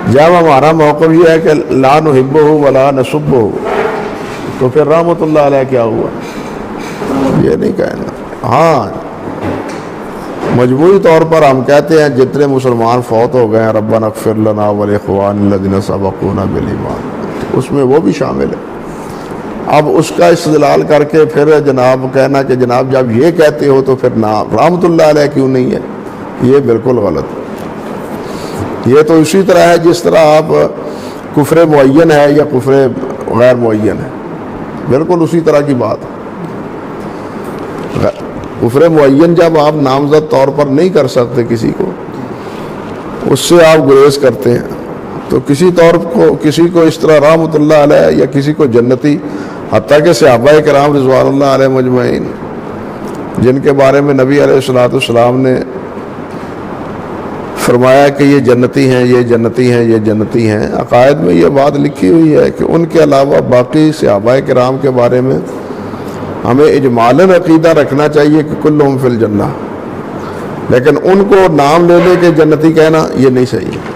جب ہمارا موقف یہ ہے کہ لا نحبہ ولا نسبہ، تو پھر رحمۃ اللہ علیہ کیا ہوا؟ یہ نہیں کہنا۔ ہاں مجموعی طور پر ہم کہتے ہیں جتنے مسلمان فوت ہو گئے ہیں ربنا اغفر لنا ولاخواننا الذین سبقونا بالایمان، اس میں وہ بھی شامل ہے۔ اب اس کا استدلال کر کے پھر جناب کہنا کہ جناب جب یہ کہتے ہو تو پھر رحمۃ اللہ علیہ کیوں نہیں ہے، یہ بالکل غلط ہے۔ یہ تو اسی طرح ہے جس طرح آپ کفر معین ہے یا کفر غیر معین ہے، بالکل اسی طرح کی بات ہے۔ کفر معین جب آپ نامزد طور پر نہیں کر سکتے کسی کو، اس سے آپ گریز کرتے ہیں، تو کسی کو اس طرح رحمۃ اللہ علیہ یا کسی کو جنتی، حتیٰ کہ صحابہ کرام رضوان اللہ علیہ مجمعین جن کے بارے میں نبی علیہ الصلوۃ والسلام نے فرمایا کہ یہ جنتی ہیں، یہ جنتی ہیں، یہ جنتی ہیں، عقائد میں یہ بات لکھی ہوئی ہے کہ ان کے علاوہ باقی صحابہ کرام کے بارے میں ہمیں اجمالاً عقیدہ رکھنا چاہیے کہ کلہم فی الجنہ، لیکن ان کو نام لے لے کے جنتی کہنا یہ نہیں صحیح ہے۔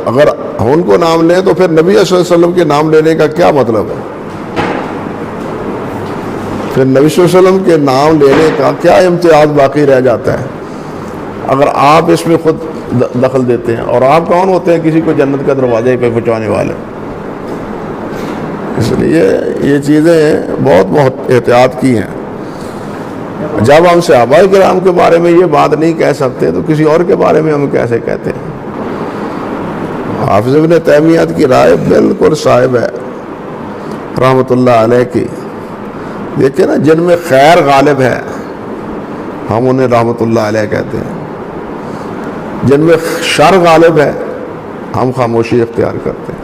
اگر ان کو نام لیں تو پھر نبی صلی اللہ علیہ وسلم کے نام لینے کا کیا مطلب ہے؟ پھر نبی صلی اللہ علیہ وسلم کے نام لینے کا کیا امتیاز باقی رہ جاتا ہے اگر آپ اس میں خود دخل دیتے ہیں؟ اور آپ کون ہوتے ہیں کسی کو جنت کا دروازے پہ پہنچانے والے؟ اس لیے یہ چیزیں بہت احتیاط کی ہیں۔ جب ہم صحابہ کرام کے بارے میں یہ بات نہیں کہہ سکتے تو کسی اور کے بارے میں ہم کیسے کہتے ہیں؟ حافظ ابن تیمیہ کی رائے بالکل صائب ہے رحمۃ اللہ علیہ کی۔ دیکھیں نا، جن میں خیر غالب ہے ہم انہیں رحمۃ اللہ علیہ کہتے ہیں، جن میں شر غالب ہے ہم خاموشی اختیار کرتے ہیں،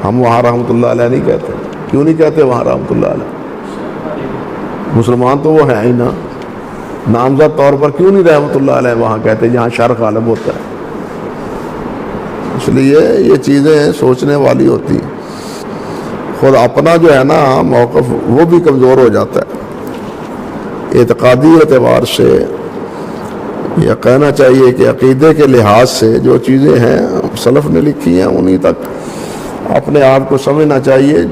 ہم وہاں رحمۃ اللہ علیہ نہیں کہتے۔ کیوں نہیں کہتے وہاں رحمۃ اللہ علیہ؟ مسلمان تو وہ ہے ہی نا، نامزد طور پر کیوں نہیں رحمۃ اللہ علیہ وہاں کہتے جہاں شر غالب ہوتا ہے؟ اس لیے یہ چیزیں سوچنے والی ہوتی ہیں۔ خود اپنا جو ہے نا موقف وہ بھی کمزور ہو جاتا ہے۔ اعتقادی اعتبار سے یہ کہنا چاہیے کہ عقیدے کے لحاظ سے جو چیزیں ہیں سلف نے لکھی ہیں انہی تک اپنے آپ کو سمجھنا چاہیے۔